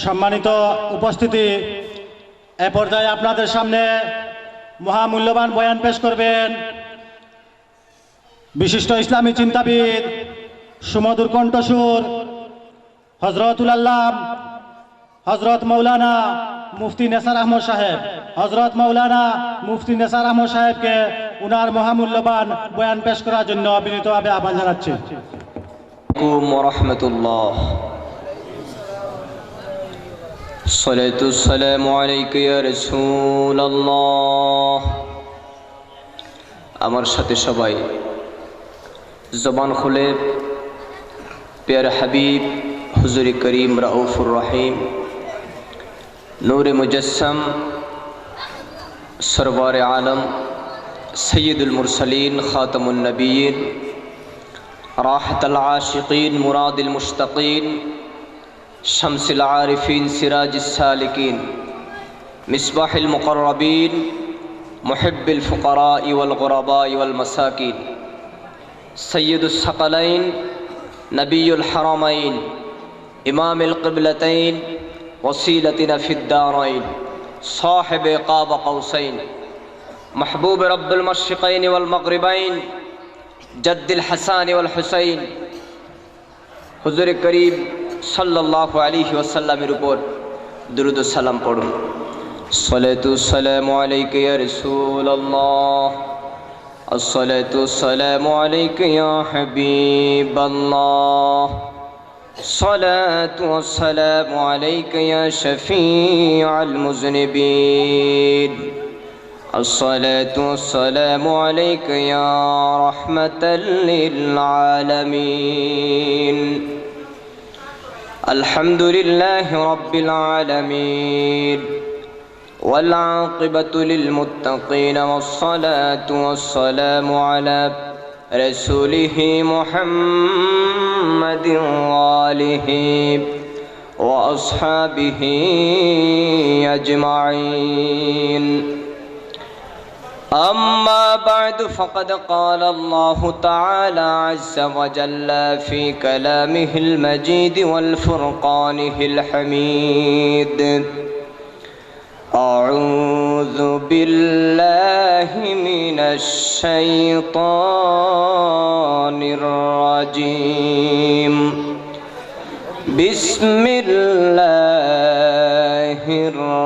সম্মানিত উপস্থিতি, এ পর্যায়ে আপনাদের সামনে মহামূল্যবান বয়ান পেশ করবেন বিশিষ্ট ইসলামী চিন্তাবিদ, সুমধুর কণ্ঠসুর হযরতুল আল্লাহ হযরত মাওলানা মুফতি নেসার আহমদ সাহেব। হযরত মাওলানা মুফতি নেসার আহমদ সাহেবকে উনার মহামূল্যবান বয়ান পেশ করার জন্য বিনীতভাবে আহ্বান জানাচ্ছি। রাহমাতুল্লাহ। সালাতু সালামু আলাইকা ইয়া রাসূলুল্লাহ। আমার সাথে সবাই জবান খুলে প্যারে হাবিব হুজুর করিম রাউফুর রহিম নূরে মুজস্সম সরওয়ারে আলম সৈয়দুল মুরসলিন খাতামুন নবিয়্যিন রাহতুল আশিকিন মুরাদুল মুশতাকিন শামসুল আরিফিন সিরাজুস সালিকিন মিসবাহুল মুকররবিন মুহিব্বুল ফুকারা ওয়াল গুরাবা ওয়াল মাসাকিন সৈয়দুস সাকালাইন নবিয়ুল হারামাইন ইমামুল কিবলাতাইন ওসিলাতিনা ফিদ দারাইন সাহিবে কাবা কাউসাইন महबूब रब्बुल मशरिक़ैन वल मग़रिबैन जद्दुल हसन वल हुसैन हुज़ूर करीम सल्लल्लाहु अलैहि वसल्लमेर ऊपर दुरूद व सालाम पढ़ुन। सलातु सलामु अलैका या रसूलल्लाह, अस्सलातु सलामु अलैका या हबीबल्लाह, सलातु वस्सलामु अलैका या शफ़ीअल मुज़निबीन, अस्सलातु वस्सलामु अलैका या रहमतल लिल आलमीन। अल्हम्दुलिल्लाहि रब्बिल आलमीन वल आक़िबतु लिल मुत्तक़ीन वस्सलातु वस्सलामु अला रसूलिहि मुहम्मदिन व आलिहि व अस्हाबिहि अजमाइन। अम्मा बाद फ़क़द क़ाल अल्लाहु तआला अज़्ज़ व जल्ल फ़ी कलामिहिल मजीद वल फ़ुरक़ानिहिल हमीद। अऊज़ु बिल्लाहि मिनश शैतानिर रजीम। बिस्मिल्लाहिर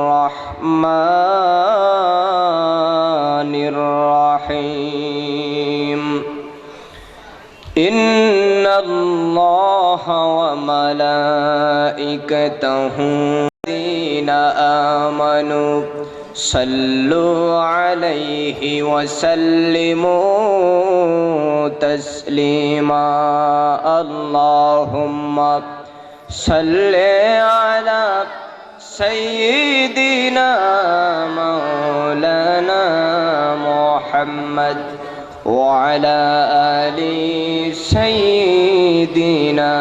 रहमानिर रहीम। इन्नल्लाहा व मलाइकतहु यस्तग़फ़िरूना आमनु सल्लु अलैहि व सल्लिमू तस्लीमा। अल्लाहुम्मा सल्लि अला सय्यिदिना मौलाना मुहम्मद व अला आलि सय्यिदिना।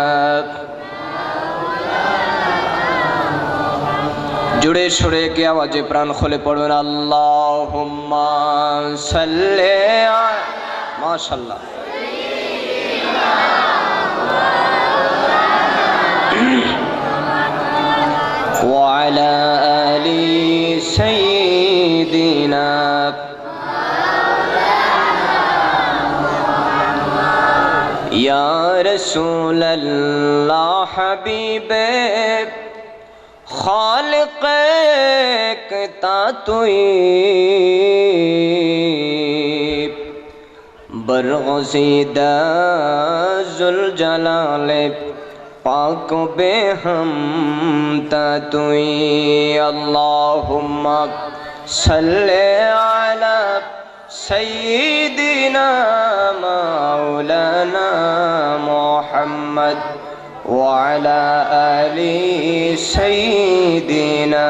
जुड़े सुरे की आवाज़े प्राण खोले पढ़ुन अल्लाहुम्मा सल्लि माशाअल्लाह। व अला आलि सय्यिदिना। या रसूल अल्लाह हबीबे खालिक़ तातुई बरग़ज़ीदा ज़ुल जलाल पाक बेहम तातुई। अल्लाहुम्मा सल्लि अला सय्यिदिना मौलाना मुहम्मद व अला आलि सय्यिदिना।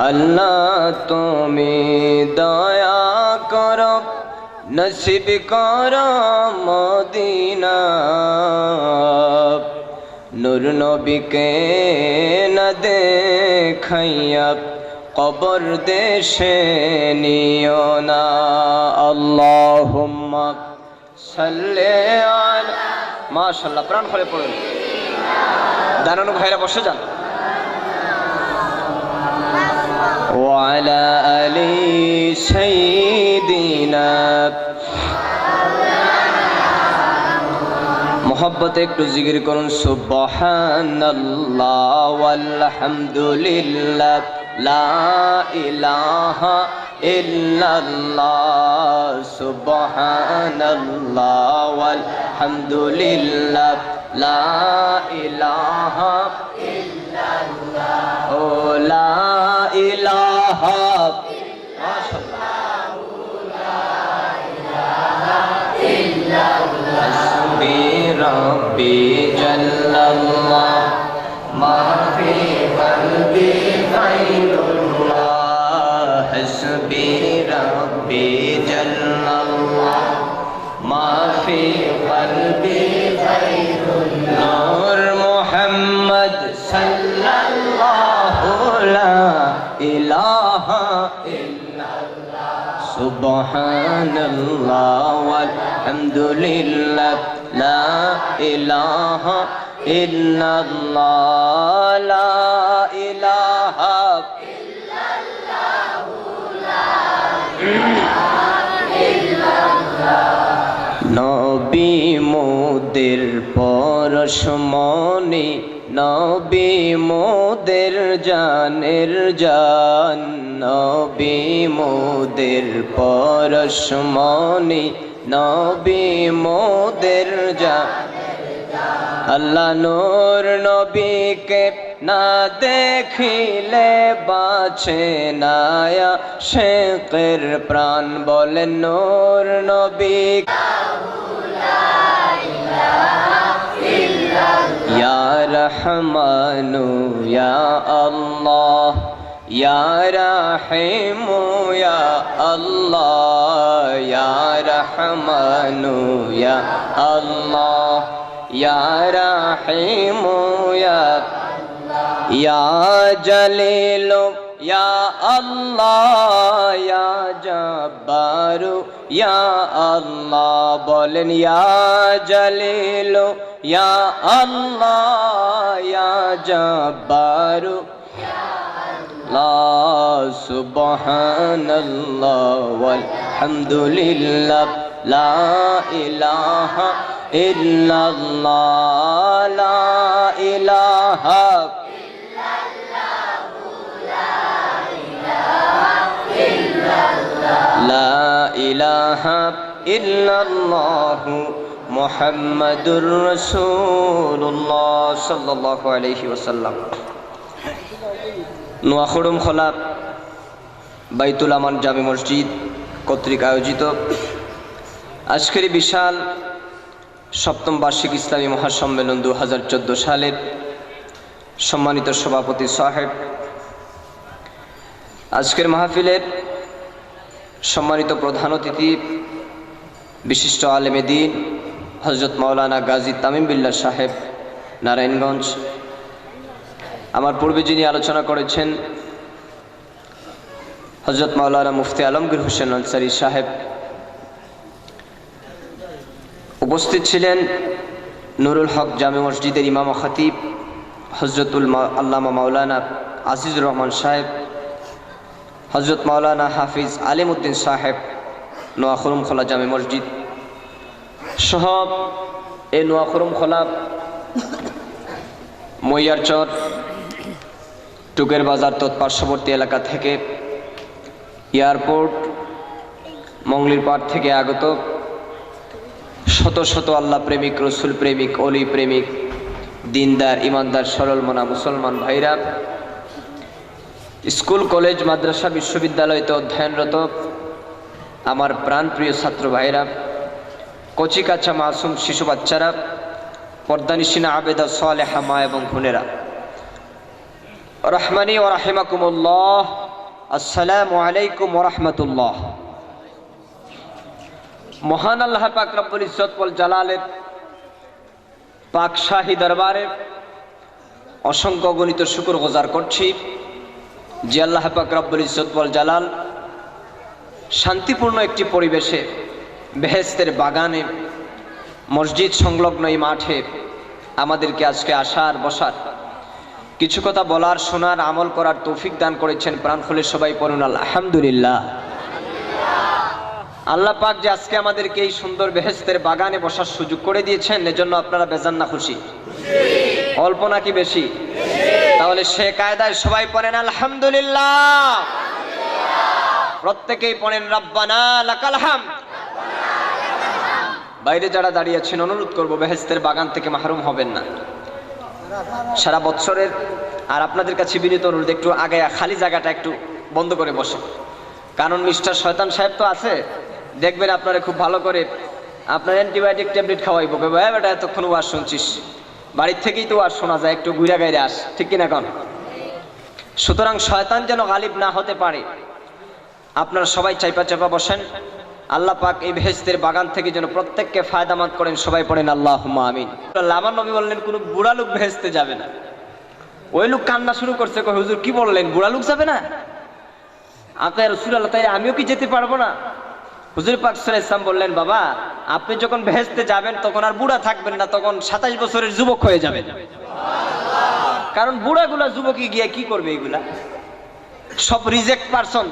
अल्लाह तुमी दया करो नसीब करो मदीना। नूर नबी के न देखाइया कबर देशे नियो ना। अल्लाहुम्मा सल्ले अला মাশাআল্লাহ, প্রাণ খুলে পড়ুন। দাঁড়ানো ভাইরা বসে যান। ওয়ালা আলি সাইয়্যিদিনা, মোহব্বতে একটু জিকির করুন। সুবহানাল্লাহ ওয়ালহামদুলিল্লাহ লা ইলাহা ইল্লাল্লাহ, সুবহানাল্লাহ ওয়ালহামদুলিল্লাহ লা ইলাহা ইল্লাল্লাহ, ও লা ইলাহা, হাসবি রব্বি জাল্লাল্লাহ মা ফি কলবি গায়রুল্লাহ, হাসবি রব্বি জাল্লাল্লাহ মা ফি কলবি গায়রুল্লাহ, নূর মুহাম্মদ সাল্লাল্লাহু লা ইলাহা ইল্লাল্লাহ, সুবহানাল্লাহ ওয়ালহামদুলিল্লাহ লা ইলাহা ইল্লাল্লাহ, লা ইলাহা ইল্লাল্লাহ। নবী মোদের পরশমণি, নবী মোদের জানের জান, নবী মোদের পরশমণি, নবী মোদের জান। আল্লাহ নূর নবীকে না দেখিলে বাঁচে না আশিকের প্রাণ, বলেন নূর নবী ইয়া রহমানু ইয়া আল্লাহ, ইয়া রাহিমু ইয়া আল্লাহ, ইয়া রহমানু ইয়া আল্লাহ, ইয়া রাহিমু ইয়া জলিলু ইয়া আল্লাহ, ইয়া জব্বারু ইয়া আল্লাহ, বলেন ইয়া জলিলু ইয়া আল্লাহ, ইয়া জব্বারু আল্লাহ, সুবহানাল্লাহ ওয়ালহামদুলিল্লাহ লা ইলাহা ইল্লাল্লাহ, লা ইলাহা লা ইলাহা ইল্লাল্লাহ মুহাম্মাদুর রাসূলুল্লাহ সাল্লাল্লাহু আলাইহি ওয়াসাল্লাম। নোয়াখড়ম খোলা বাইতুল আমান জামে মসজিদ কর্তৃক আয়োজিত আজকের বিশাল সপ্তম বার্ষিক ইসলামী মহাসম্মেলন 2014 সালের সম্মানিত সভাপতি সাহেব, আজকের মাহফিলের সম্মানিত প্রধান অতিথি বিশিষ্ট আলেমে দ্বীন হযরত মাওলানা গাজী তামিম বিল্লাহ সাহেব নারায়ণগঞ্জ, আমার পূর্বে যিনি আলোচনা করেছেন হযরত মাওলানা মুফতি আলমগীর হোসেন আনসারী সাহেব, উপস্থিত ছিলেন নুরুল হক জামে মসজিদের ইমাম ও খতিব হযরতুল আল্লামা মাওলানা আজিজুর রহমান সাহেব, হযরত মাওলানা হাফিজ আলিম উদ্দিন সাহেব নোয়াখড়ম খোলা জামে মসজিদ সহ এই নোয়াখড়ম খোলা মইয়ারচর টুকের বাজার তৎপার্শ্ববর্তী এলাকা থেকে এয়ারপোর্ট মঙ্গলির পাড় থেকে আগত শত শত আল্লাহ প্রেমিক, রসুল প্রেমিক, অলি প্রেমিক, দিনদার, ইমানদার, সরল মনা মুসলমান ভাইরা, স্কুল, কলেজ, মাদ্রাসা, বিশ্ববিদ্যালয়তে অধ্যয়নরত আমার প্রাণপ্রিয় ছাত্র ভাইরা, কচি কাঁচা মাসুম শিশু বাচ্চারা, পর্দানিসিনা আবেদা সালেহা মা এবং বোনেরা, রহমানি ওয়া রাহিমাকুমুল্লাহ, আসসালামু আলাইকুম ওয়া রাহমাতুল্লাহ। মহান আল্লাহ পাক রব্বুল ইজ্জত ওয়াল জালালের পাক শাহী দরবারে অসংখ্য গণিত শুকর গুজার করছি যে আল্লাহ পাক রব্বুল ইজ্জত ওয়াল জালাল শান্তিপূর্ণ একটি পরিবেশে বেহেশতের বাগানে মসজিদ সংলগ্ন এই মাঠে আমাদেরকে আজকে আসার বসার, কিছু কথা বলার, শোনার, আমল করার তৌফিক দান করেছেন। প্রাণ খুলে সবাই পড়ুন আলহামদুলিল্লাহ। আল্লাহ পাক যে আজকে আমাদেরকে এই সুন্দর বেহেশতের বাগানে বসার সুযোগ করে দিয়েছেন, এজন্য আপনারা বেজান না খুশি? অল্প নাকি বেশি? তাহলে সে কায়দায় সবাই পড়েন আলহামদুলিল্লাহ। প্রত্যেকেই পড়েন রব্বানা লাকাল হামদ। বাইরে যারা দাঁড়িয়ে আছেন অনুরোধ করব, বেহেশতের বাগান থেকে মাহরুম হবেন না। সারা বছরের আর আপনাদের কাছে বিনীত অনুরোধ, একটু আগে খালি জায়গাটা একটু বন্ধ করে বসে, কারণ মিস্টার শয়তান সাহেব তো আছে, দেখবেন আপনারা খুব ভালো করে আপনার অ্যান্টিবায়োটিক ট্যাবলেট খাওয়াইবো, বেটা এতক্ষণ ওয়াজ শুনছিস, বাড়ির থেকেই তো ওয়াজ শোনা যায়, একটু ঘুরে গাইরে আস, ঠিক কিনা কন? সুতরাং শয়তান যেন গালিব না হতে পারে, আপনারা সবাই চাইপা চাপা বসেন। আল্লাহ পাক এই বেহেশতের বাগান থেকে যেন প্রত্যেককে ফায়দামত করেন, সবাই পড়েন আল্লাহুম্মা আমিন। আমার নবী বললেন কোনো বুড়া লোক বেহেশতে যাবে না। ওই লোক কান্না শুরু করছে, কই হুজুর কি বললেন, বুড়া লোক যাবে না? আপনার রাসূলুল্লাহ, তাই আমিও কি যেতে পারবো না? হুজুর পাক সাল্লাল্লাহু আলাইহি ওয়াসাল্লাম বললেন, বাবা আপনি যখন বেহেশতে যাবেন তখন আর বুড়া থাকবেন না, তখন 27 বছরের যুবক হয়ে যাবেন। কারণ বুড়াগুলা যুবকই গিয়ে কি করবে? এগুলা সব রিজেক্ট পারসন।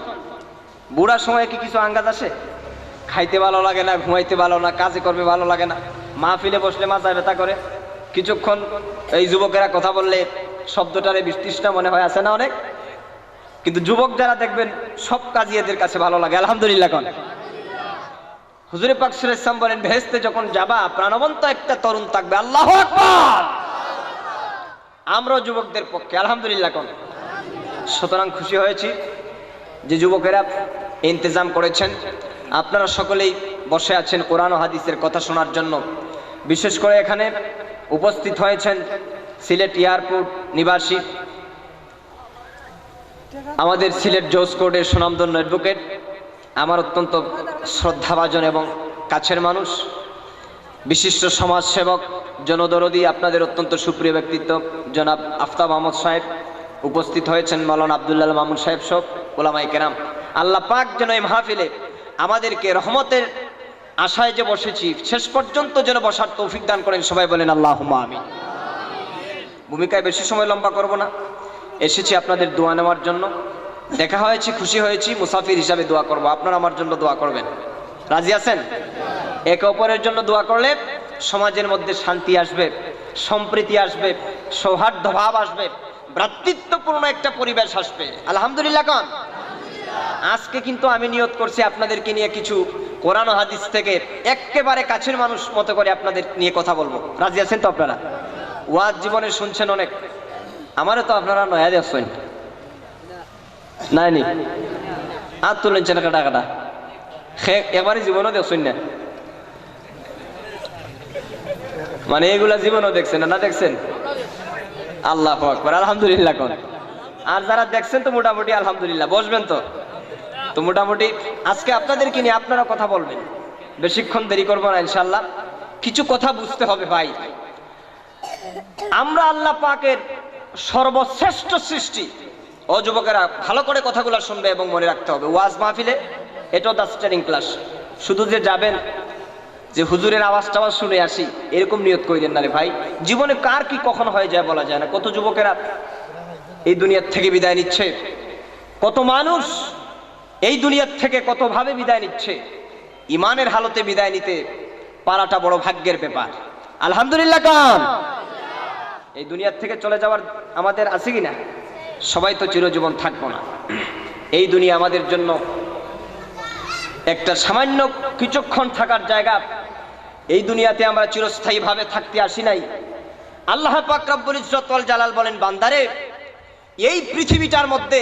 বুড়ার সময় কি কিছু আঙ্গাজ আসে? খাইতে ভালো লাগে না, ঘুমাইতে ভালো না, কাজে করবে ভালো লাগে না, মাহফিলে বসলে মাথা ব্যথা করে, কিছুক্ষণ এই যুবকেরা কথা বললে শব্দটারে বিতৃষ্ণা মনে হয়, আছে না অনেক? কিন্তু যুবক যারা দেখবেন সব কাজই এদের কাছে ভালো লাগে। আলহামদুলিল্লাহ কোন? হুজুর পাক সাল্লাল্লাহু আলাইহি ওয়াসাল্লাম বলেন, বেহেশতে যখন যাবা প্রাণবন্ত একটা তরুণ থাকবে। আল্লাহু আকবার। আমরাও যুবকদের পক্ষে আলহামদুলিল্লাহ কোন? সুতরাং খুশি হয়েছি যে যুবকেরা ইন্তজাম করেছেন। আপনারা সকলেই বসে আছেন কোরআন ও হাদিসের কথা শোনার জন্য। বিশেষ করে এখানে উপস্থিত হয়েছেন সিলেট এয়ারপোর্ট নিবাসী আমাদের সিলেট জজ কোর্টের সুনামধন্য অ্যাডভোকেট, আমার অত্যন্ত শ্রদ্ধাভাজন এবং কাছের মানুষ, বিশিষ্ট সমাজসেবক, জনদরদি, আপনাদের অত্যন্ত সুপ্রিয় ব্যক্তিত্ব জনাব আফতাব আহমদ সাহেব উপস্থিত হয়েছেন, মাওলানা আব্দুল্লাহ মামুন সাহেব সব ওলামায়ে কেরাম। আল্লাহ পাক যেন এই মাহফিলে আমাদেরকে রহমতের আশায় যে বসেছি শেষ পর্যন্ত যেন বসার তৌফিক দান করেন, সবাই বলেন আল্লাহুম্মা আমিন। ভূমিকায় বেশি সময় লম্বা করব না, এসেছি আপনাদের দোয়া নেওয়ার জন্য। দেখা হয়েছে, খুশি হয়েছি, মুসাফির হিসাবে দোয়া করব। আপনারা আমার জন্য দোয়া করবেন, রাজি আছেন? একে অপরের জন্য দোয়া করলে সমাজের মধ্যে শান্তি আসবে, সম্প্রীতি আসবে, সৌহার্দ্য ভাব আসবে, ভ্রাতৃত্বপূর্ণ একটা পরিবেশ আসবে। আলহামদুলিল্লাহ কোন? আজকে কিন্তু আমি নিয়ত করছি আপনাদেরকে নিয়ে কিছু কোরআন ও হাদিস থেকে একেবারে কাছের মানুষ মতো করে আপনাদের নিয়ে কথা বলবো। রাজি আছেন তো আপনারা? ওয়াজ জীবনে শুনছেন অনেক, আমারও তো আপনারা নয়া দেখছেন নাইনি? আর তুলেছেন কাটা এবারে জীবনও দেখছেন না, মানে এগুলা জীবনও দেখছেন না দেখছেন? আল্লাহু আকবার, আলহামদুলিল্লাহ কোন? আর যারা দেখছেন তো মোটামুটি আলহামদুলিল্লাহ, বসবেন তো মোটামুটি আজকে আপনাদেরকে নিয়ে আপনারা কথা বলবেন, বেশিক্ষণ দেরি করবো না ইনশাল্লাহ। কিছু কথা বুঝতে হবে ভাই, আমরা আল্লাহ পাকের সর্বশ্রেষ্ঠ সৃষ্টি। ও যুবকেরা ভালো করে কথাগুলো শুনবে এবং মনে রাখতে হবে, ওয়াজ মাহফিলে এটাও দা স্টারিং ক্লাস। শুধু যে যাবেন যে হুজুরের আওয়াজ টাওয়াজ শুনে আসি এরকম নিয়ত করিলেন না রে ভাই। জীবনে কার কি কখন হয়ে যায় বলা যায় না। কত যুবকেরা এই দুনিয়ার থেকে বিদায় নিচ্ছে, কত মানুষ এই দুনিয়ার থেকে কতভাবে বিদায় নিচ্ছে। ইমানের হালতে বিদায় নিতে পারাটা বড় ভাগ্যের ব্যাপার। আলহামদুলিল্লাহ কান? এই দুনিয়ার থেকে চলে যাওয়ার আমাদের আছে কি না? সবাই তো চিরজীবন থাকবো না। এই দুনিয়া আমাদের জন্য একটা সামান্য কিছুক্ষণ থাকার জায়গা। এই দুনিয়াতে আমরা চিরস্থায়ীভাবে থাকতে আসি নাই। আল্লাহ পাক রব্বুল ইজ্জত ওয়াল জালাল বলেন, বান্দারে এই পৃথিবীটার মধ্যে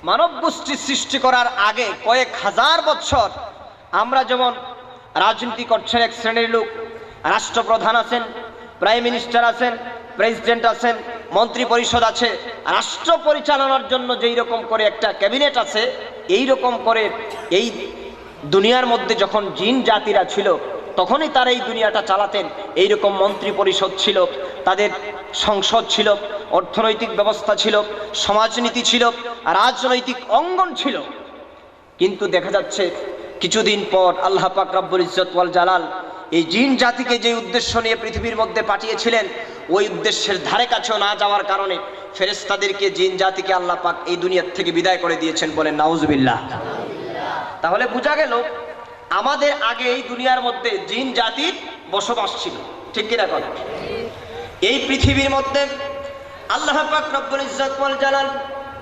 মানব গোষ্ঠী সৃষ্টি করার আগে কয়েক হাজার বছর আমরা যেমন রাজনীতি করছেন এক শ্রেণীর লোক, রাষ্ট্রপ্রধান আছেন, প্রাইম মিনিস্টার আছেন, প্রেসিডেন্ট আছেন, মন্ত্রী পরিষদ আছে, রাষ্ট্র পরিচালনার জন্য যেই রকম করে একটা ক্যাবিনেট আছে, এই রকম করে এই দুনিয়ার মধ্যে যখন জিন জাতিরা ছিল তখনই তারা এই দুনিয়াটা চালাতেন। এইরকম মন্ত্রী পরিষদ ছিল, তাদের সংসদ ছিল, অর্থনৈতিক ব্যবস্থা ছিল, সমাজনীতি ছিল, রাজনৈতিক অঙ্গন ছিল। কিন্তু দেখা যাচ্ছে কিছুদিন পর আল্লাহ পাক রব্বুল ইজ্জত ওয়াল জালাল এই জিন জাতিকে যে উদ্দেশ্য নিয়ে পৃথিবীর মধ্যে পাঠিয়েছিলেন, ওই উদ্দেশ্যের ধারে কাছেও না যাওয়ার কারণে ফেরেশতাদেরকে, জিন জাতিকে আল্লাহ পাক এই দুনিয়া থেকে বিদায় করে দিয়েছেন, বলেন নাউজুবিল্লাহ। তাহলে বোঝা গেল আমাদের আগে এই দুনিয়ার মধ্যে জিন জাতির বসবাস ছিল, ঠিক কিনা কথা? এই পৃথিবীর মধ্যে আল্লাহ পাক রব্বুল ইজ্জত ওয়াল জালাল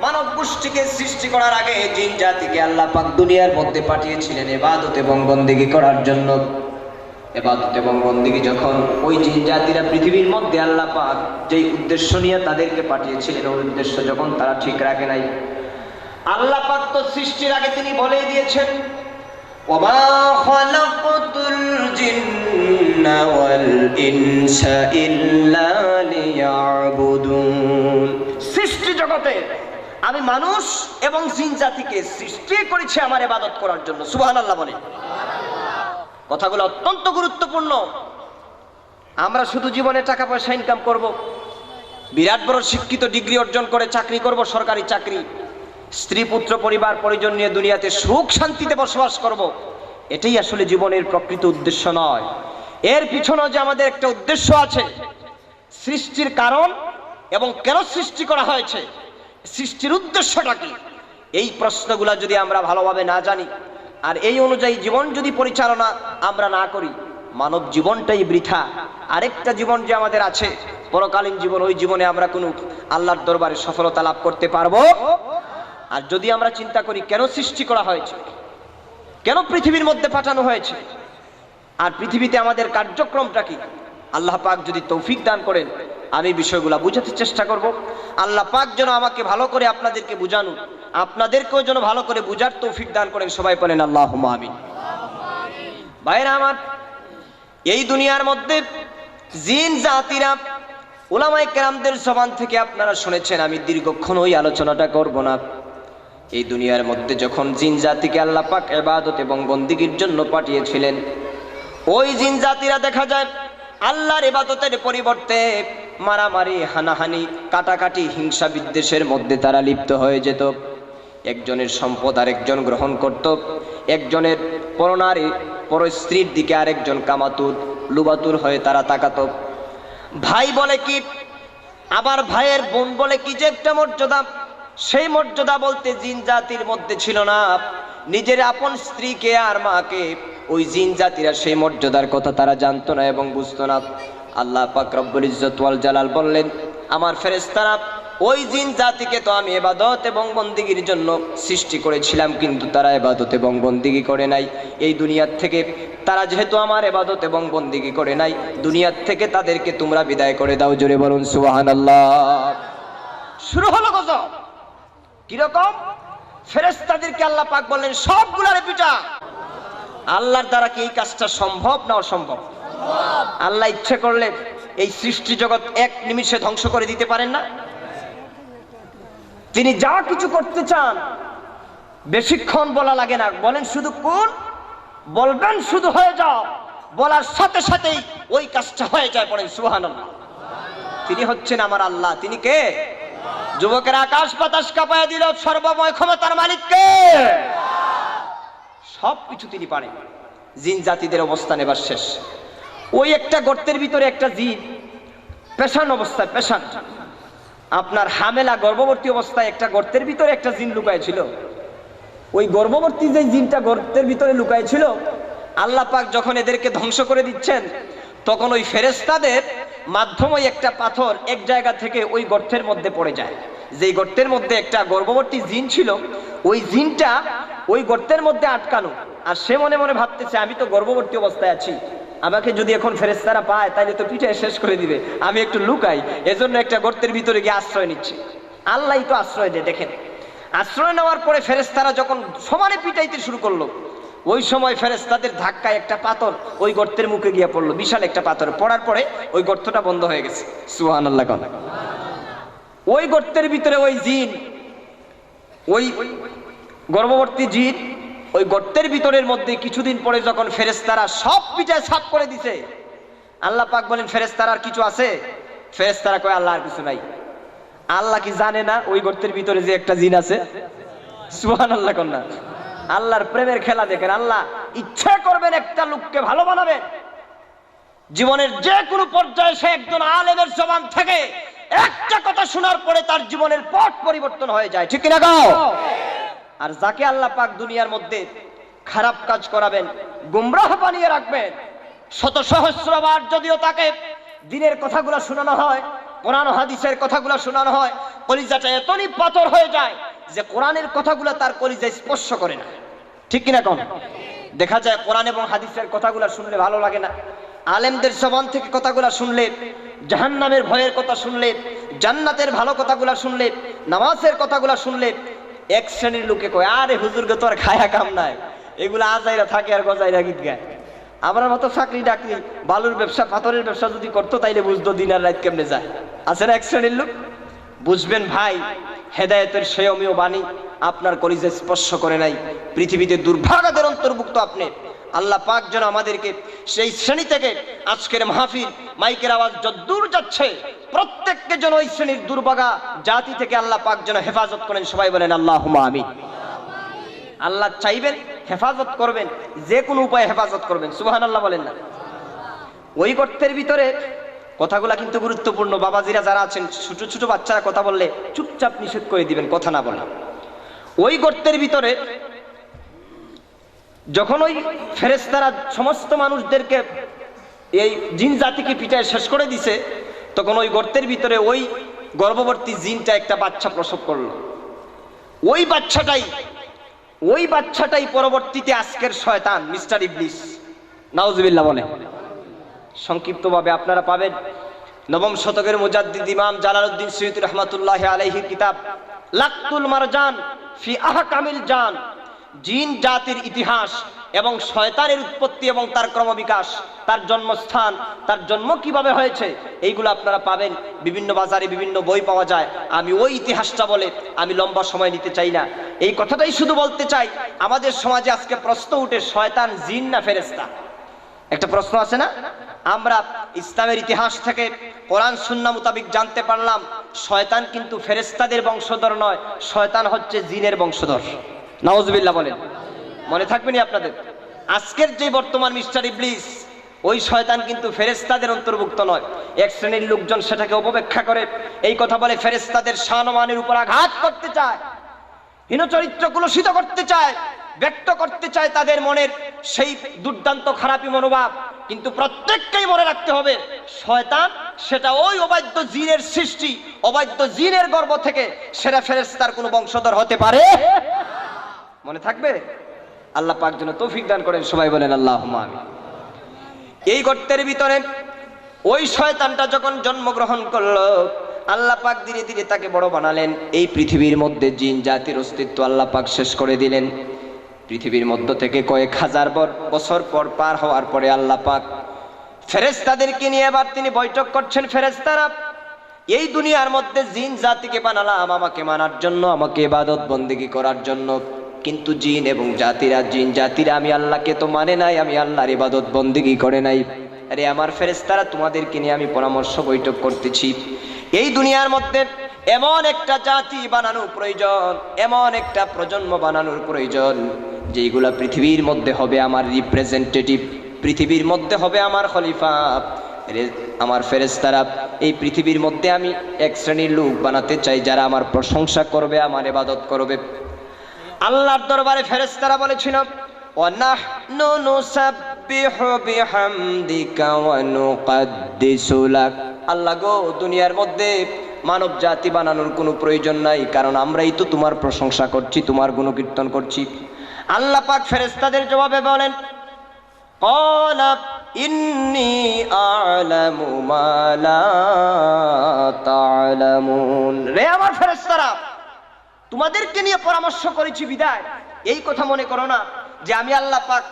মানব গোষ্ঠীকে সৃষ্টি করার আগে জিন জাতিকে আল্লাহ পাক দুনিয়ার মধ্যে পাঠিয়েছিলেন ইবাদত এবং বন্দেগী করার জন্য। ইবাদত এবং বন্দেগী যখন ওই জিন জাতিরা পৃথিবীর মধ্যে আল্লাহ পাক যেই উদ্দেশ্য নিয়ে তাদেরকে পাঠিয়েছিলেন, ওই উদ্দেশ্য যখন তারা ঠিক রাখে নাই, আল্লাহ পাক তো সৃষ্টির আগে তিনি বলেই দিয়েছেন, ওমা খালাকতুল জিন্না ওয়াল ইনসা ইল্লা লিয়াবুদুন। সৃষ্টি জগতে আমি মানুষ এবং জিন জাতিকে সৃষ্টি করেছি আমার ইবাদত করার জন্য। সুবহানাল্লাহ বলে। কথাগুলো অত্যন্ত গুরুত্বপূর্ণ। আমরা শুধু জীবনে টাকা পয়সা ইনকাম করব, বিরাট বড় শিক্ষিত ডিগ্রি অর্জন করে চাকরি করব, সরকারি চাকরি, স্ত্রী পুত্র পরিবার পরিজন নিয়ে দুনিয়াতে সুখ শান্তিতে বসবাস করব, এটাই আসলে জীবনের প্রকৃত উদ্দেশ্য নয়। এর পিছনে যে আমাদের একটা উদ্দেশ্য আছে, সৃষ্টির কারণ এবং কেন সৃষ্টি করা হয়েছে, সৃষ্টির উদ্দেশ্যটা কি, এই প্রশ্নগুলো যদি আমরা ভালোভাবে না জানি আর এই অনুযায়ী জীবন যদি পরিচালনা আমরা না করি, মানব জীবনটাই বৃথা। আরেকটা জীবন যে আমাদের আছে, পরকালীন জীবন, ওই জীবনে আমরা কোনো আল্লাহর দরবারে সফলতা লাভ করতে পারবো? আর যদি আমরা চিন্তা করি কেন সৃষ্টি করা হয়েছে, কেন পৃথিবীর মধ্যে পাঠানো হয়েছে, আর পৃথিবীতে আমাদের কার্যক্রমটা কি, আল্লাহ পাক যদি তৌফিক দান করেন আমি বিষয়গুলো বুঝাতে চেষ্টা করব। আল্লাহ পাক যেন আমাকে ভালো করে আপনাদেরকে বুঝানো, আপনাদেরকেও যেন ভালো করে বুঝার তৌফিক দান করেন। সবাই বলেন আল্লাহুম্মা আমিন। ভাইরা আমার, এই দুনিয়ার মধ্যে জিন জাতিরা, উলামায়ে কেরামদের জবান থেকে আপনারা শুনেছেন, আমি দীর্ঘক্ষণ ওই আলোচনাটা করব না। এই দুনিয়ার মধ্যে যখন জিন জাতিকে আল্লাহ পাক ইবাদত এবং বন্দেগীর জন্য পাঠিয়েছিলেন, ওই জিন জাতিরা দেখা যায় আল্লাহর ইবাদতের পরিবর্তে মারামারি, হানাহানি, কাটাকাটি, হিংসা বিদ্বেষের মধ্যে তারা লিপ্ত হয়ে যেত। একজনের সম্পদ আরেকজন গ্রহণ করত, একজনের পরনারী পর স্ত্রীর দিকে আরেকজন কামাতুর লুবাতুর হয়ে তারা তাকাত। ভাই বলে কি, আবার ভাইয়ের বোন বলে কি যে একটা মর্যাদা, সেই মর্যাদা বলতে জিন জাতির মধ্যে ছিল না। নিজের আপন স্ত্রীকে আর মাকে ওই জিন জাতিরা সেই মর্যাদার কথা তারা জানতো না এবং বুঝতো না। আল্লাহ পাক রব্বুল ইজ্জত ওয়াল জালাল বললেন, আমার ফেরেশতারা ওই জিন জাতিকে তো আমি ইবাদত এবং বন্দেগীর জন্য সৃষ্টি করেছিলাম, কিন্তু তারা ইবাদত এবং বন্দেগী করে নাই। এই দুনিয়ার থেকে তারা যেহেতু আমার ইবাদত এবং বন্দেগী করে নাই, দুনিয়ার থেকে তাদেরকে তোমরা বিদায় করে দাও। জোরে বলুন সুবহানাল্লাহ। শুরু হলো গজব। কিরকম? ফেরেশতাদেরকে আল্লাহ পাক বললেন সবগুলারে পিটা। আল্লাহর দ্বারা কি এই কাজটা সম্ভব না অসম্ভব? আল্লাহ ইচ্ছে করলে এই সৃষ্টি জগৎ এক নিমিষে ধ্বংস করে দিতে পারেন না? তিনি যা কিছু করতে চান বেশিক্ষণ বলা লাগে না, বলেন শুধু কোন, বলবেন শুধু হয়ে যাও, বলার সাথে সাথেই ওই কাজটা হয়ে যায়। পড়েন সুবহানাল্লাহ। তিনি হচ্ছেন আমার আল্লাহ। তিনি কে? যুবকের আকাশ বাতাস কাঁপায়া দিল, সর্বময় ক্ষমতার মালিক কে? সবকিছু তিনি পারেন। জিন জাতিদের অবস্থান এবার শেষ। ওই একটা গর্তের ভিতরে একটা জিন পেশান অবস্থায়, পেশান আপনার হামেলা গর্ভবতী অবস্থায় একটা গর্তের ভিতরে একটা জিন লুকায় ছিল। ওই গর্ভবতী যে জিনটা গর্তের ভিতরে লুকায় ছিল, আল্লাহ পাক যখন এদেরকে ধ্বংস করে দিচ্ছেন, তখন ওই ফেরেশতাদের মাধ্যমে একটা পাথর এক জায়গা থেকে ওই গর্তের মধ্যে পড়ে যায়। যেই গর্তের মধ্যে একটা গর্ভবতী জিন ছিল, ওই জিনটা ওই গর্তের মধ্যে আটকানো, আর সে মনে মনে ভাবতেছে আমি তো গর্ভবতী অবস্থায় আছি, আমাকে যদি এখন ফেরেশতারা পায় তাহলে তো পিঠে শেষ করে দিবে, আমি একটু লুকাই। এজন্য একটা গর্তের ভিতরে গিয়ে আশ্রয় নিচ্ছে। আল্লাহই তো আশ্রয় দেয়। দেখেন, আশ্রয় নেওয়ার পরে ফেরেশতারা যখন সমানে পিটাইতে শুরু করলো, ওই সময় ফেরেশতাদের ধাক্কায় একটা পাথর ওই গর্তের মুখে গিয়ে পড়লো, বিশাল একটা পাথর পড়ার পরে ওই গর্তটা বন্ধ হয়ে গেছে। সুবহানাল্লাহ। ওই গর্তের ভিতরে ওই জিন, ওই গর্ভবতী জিন ওই গর্তের ভিতরের মধ্যে কিছুদিন পরে যখন ফেরেশতারা সব পিটায় সাফ করে দিছে, আল্লাহ পাক বলেন ফেরেশতারা আর কিছু আছে? ফেরেশতারা কয় আল্লাহ আর কিছু নাই। আল্লাহ কি জানে না ওই গর্তের ভিতরে যে একটা জিন আছে? সুবহানাল্লাহ কন্যা। আল্লাহর প্রেমের খেলা দেখেন। আল্লাহ ইচ্ছা করবেন একটা লোককে ভালো বানাবেন, জীবনের যে কোনো পর্যায়ে সে একজন আলেমের জবান থেকে একটা কথা শোনার পরে তার জীবনের পথ পরিবর্তন হয়ে যায়, ঠিক কিনা গাও? আর যাকে আল্লাহ পাক দুনিয়ার মধ্যে খারাপ কাজ করাবেন, গুমরাহ বানিয়ে রাখবেন, শত সহস্রবার যদিও তাকে দিনের কথাগুলো শোনানো হয়, কোরআন হাদিসের কথাগুলো শোনানো হয়, কলিজাটা এতই পাথর হয়ে যায় যে কোরআনের কথাগুলো তার কলিজায় স্পর্শ করে না, ঠিক কিনা কোন? দেখা যায় কোরআন এবং হাদিসের কথাগুলো শুনলে ভালো লাগে না, আলেমদের জবান থেকে কথাগুলো শুনলে, জাহান্নামের ভয়ের কথা শুনলে, জান্নাতের ভালো কথাগুলো শুনলে, নামাজের কথাগুলো শুনলে এক শ্রেণীর লোকে কয়, আরে হুজুরকে তো আর খায়া কাম নাই, এগুলো আজাইরা থাকে আর গজাইরা গীত গায়। আমার মতো চাকরি ডাকরি বালুর ব্যবসা পাথরের ব্যবসা যদি করতো তাইলে বুঝতো দিন আর রাত কেমনে যায়। আছে না এক শ্রেণীর লোক? বুঝবেন ভাই, হেদায়েতের সেই অমীয় বাণী আপনার কলিজায় স্পর্শ করে নাই, পৃথিবীতে দুর্ভাগাদের অন্তর্ভুক্ত আপনি। আল্লাহ পাক যেন আমাদেরকে সেই শ্রেণী থেকে, আজকের মাহফিল মাইকের আওয়াজ যদ্দূর যাচ্ছে প্রত্যেককে যেন ওই শ্রেণীর দুর্ভাগা জাতি থেকে আল্লাহ পাক যেন হেফাজত করেন। সবাই বলেন আল্লাহুম্মা আমিন। আল্লাহ চাইবেন হেফাজত করবেন, যে কোনো উপায়ে হেফাজত করবেন, সুবহানাল্লাহ বলেন না? ওই গর্তের ভিতরে কথাগুলা কিন্তু গুরুত্বপূর্ণ। বাবাজিরা যারা আছেন, ছোট ছোট বাচ্চারা কথা বললে চুপচাপ নিষেধ করে দিবেন, কথা না বলে। ওই গর্তের ভিতরে যখন ওই ফেরেশতারা সমস্ত মানুষদেরকে, এই জিন জাতিকে পিটায় শেষ করে দিছে, তখন ওই গর্তের ভিতরে ওই গর্ভবতী জিনটা একটা বাচ্চা প্রসব করলো। ওই বাচ্চাটাই পরবর্তীতে আজকের শয়তান মিস্টার ইবলিস, নাউজুবিল্লাহ বলে। সংক্ষিপ্তভাবে আপনারা পাবেন নবম শতকের মুজাদ্দিদ ইমাম জালালউদ্দিন সুয়ুতী রাহমাতুল্লাহি আলাইহির কিতাব লাক্তুল মারজান ফি আহকামিল জান, জিন জাতির ইতিহাস এবং শয়তানের উৎপত্তি এবং তার ক্রমবিকাশ, তার জন্মস্থান, তার জন্ম কিভাবে হয়েছে, এইগুলো আপনারা পাবেন বিভিন্ন বাজারে, বিভিন্ন বই পাওয়া যায়। আমি ওই ইতিহাসটা বলে আমি লম্বা সময় নিতে চাই না, এই কথাটাই শুধু বলতে চাই। আমাদের সমাজে আজকে প্রশ্ন উঠে, শয়তান জিন না ফেরেশতা? একটা প্রশ্ন আছে না? আমরা ইসলামের ইতিহাস থেকে কোরআন সুন্নাহ মোতাবেক জানতে পারলাম শয়তান কিন্তু ফেরেশতাদের বংশধর নয়, শয়তান হচ্ছে জিনের বংশধর। নাউজুবিল্লাহ বলেন। মনে থাকবেনি আপনাদের? আজকের যে বর্তমান মিস্টার ইবলিস, ওই শয়তান কিন্তু ফেরেশতাদের অন্তর্ভুক্ত নয়। এক শ্রেণীর লোকজন সেটাকে অপব্যাখ্যা করে এই কথা বলে, ফেরেশতাদের শানমানের উপর আঘাত করতে চায়, হীনচরিত্র কুলসিত করতে চায়, ব্যক্ত করতে চায় তাদের মনের সেই দুর্দান্ত খারাপি মনোভাব। কিন্তু প্রত্যেককেই মনে রাখতে হবে, শয়তান সেটা ওই অবাধ্য জিনের সৃষ্টি, অবাধ্য জিনের গর্ভ থেকে, সেটা ফেরেশতার কোনো বংশধর হতে পারে। মনে থাকবে? আল্লাহ পাক যেন তৌফিক দান করেন। সবাই বলেন আল্লাহুম্মা আমিন। এই গর্তের ভিতরে ওই শয়তানটা যখন জন্মগ্রহণ করলো, আল্লাহ পাক ধীরে ধীরে তাকে বড় বানালেন। এই পৃথিবীর মধ্যে জিন জাতির অস্তিত্ব আল্লাহ পাক শেষ করে দিলেন। পৃথিবীর মধ্য থেকে কয়েক হাজার বছর পর পার হওয়ার পরে আল্লাহ পাক ফেরেশতাদেরকে নিয়ে এবার তিনি বৈঠক করছেন। ফেরেশতারা, এই দুনিয়ার মধ্যে জিন জাতিকে বানালাম আমাকে মানার জন্য, আমাকে ইবাদত বন্দেগী করার জন্য, কিন্তু জিন জাতিরা আমি আল্লাহকে তো মানে নাই, আমি আল্লাহর ইবাদত বন্দেগী করে নাই। আরে আমার ফেরেশতারা, তোমাদেরকে নিয়ে আমি পরামর্শ বৈঠক করতেছি। এই দুনিয়ার মধ্যে এমন একটা জাতি বানানো প্রয়োজন, এমন একটা প্রজন্ম বানানোর প্রয়োজন, যেগুলা পৃথিবীর মধ্যে হবে আমার রিপ্রেজেন্টেটিভ, পৃথিবীর মধ্যে হবে আমার খলিফা। আমার ফেরেশতারা, এই পৃথিবীর মধ্যে আমি এক শ্রেণীর লোক বানাতে চাই যারা আমার প্রশংসা করবে, আমার ইবাদত করবে। আল্লাহর দরবারে ফেরেশতারা বলেছিল, ওয়ানাহনু নুসাব্বিহু বিহামদিকা ওয়া নুকাদ্দিসু লাক। আল্লাহ গো, দুনিয়ার মধ্যে মানব জাতি বানানোর কোনো প্রয়োজন নাই, কারণ আমরাই তো তোমার প্রশংসা করছি, তোমার গুণকীর্তন করছি। আল্লাহ পাক ফেরেশতাদের জবাবে বলেন, ক্বালা ইন্নী আ'লামু মা লা তা'লামুন। রে আমার ফেরেশতারা, তোমাদেরকে নিয়ে পরামর্শ করেছি বিদায় এই কথা মনে করো না যে আমি আল্লাহ পাক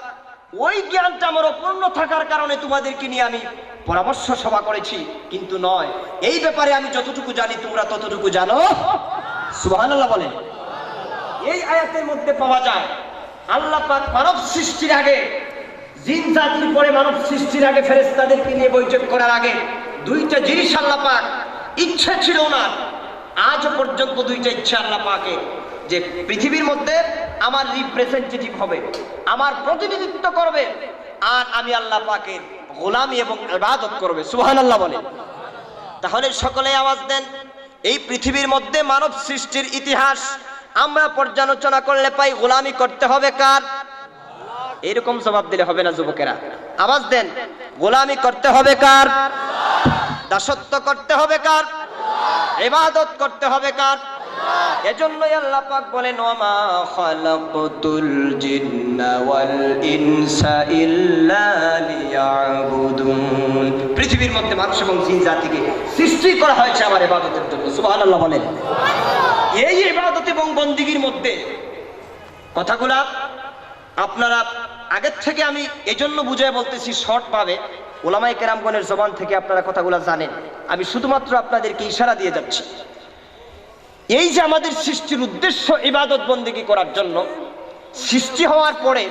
ওই জ্ঞানটা আমার অপূর্ণ থাকার কারণে তোমাদেরকে নিয়ে আমি পরামর্শ সভা করেছি, কিন্তু নয়, এই ব্যাপারে আমি যতটুকু জানি তোমরা ততটুকু জানো। সুবহানাল্লাহ বলেন। এই আয়াতের মধ্যে পাওয়া যায় আল্লাহ পাক মানব সৃষ্টির আগে, জিন জাতির পরে মানব সৃষ্টির আগে, ফেরেশতাদেরকে নিয়ে বৈঠক করার আগে দুইটা জিনিস আল্লাহ পাক ইচ্ছা ছিল না, আজও পর্যন্ত দুইটা ইচ্ছা আল্লাহ পাকের, যে পৃথিবীর মধ্যে আমার রিপ্রেজেন্টেটিভ হবে, আমার প্রতিনিধিত্ব করবে, আর আমি আল্লাহ পাকের গোলামি এবং ইবাদত করবে। সুবহানাল্লাহ বলে। তাহলে সকলে আওয়াজ দেন, এই পৃথিবীর মধ্যে মানব সৃষ্টির ইতিহাস আমরা পর্যালোচনা করলে পাই গোলামি করতে হবে কার? এরকম জবাব দিলে হবে না যুবকেরা, আওয়াজ দেন, গোলামি করতে হবে কার? দাসত্ব করতে হবে কার? ইবাদত করতে হবে কার? এজন্যই আল্লাহ পাক বলেন, ওয়ামা খালাকতুল জিন্না ওয়াল ইনসা ইল্লা লিয়াবুদুন। পৃথিবীর মধ্যে মানুষ এবং জিন জাতিকে সৃষ্টি করা হয়েছে আমার ইবাদতের জন্য। সুবহানাল্লাহ বলেন। এই ইবাদত এবং বন্দেগীর মধ্যে কথাগুলা আপনারা আগের থেকে আমি এজন্য বুঝিয়ে বলতেছি শর্ট ভাবে, উলামায়ে কেরামগণের জবান থেকে আপনারা কথাগুলা জানেন, আমি শুধুমাত্র আপনাদেরকে ইশারা দিয়ে যাচ্ছি। এই যে আমাদের সৃষ্টির উদ্দেশ্য ইবাদত বন্দেগী করার জন্য, সৃষ্টি হওয়ার পরে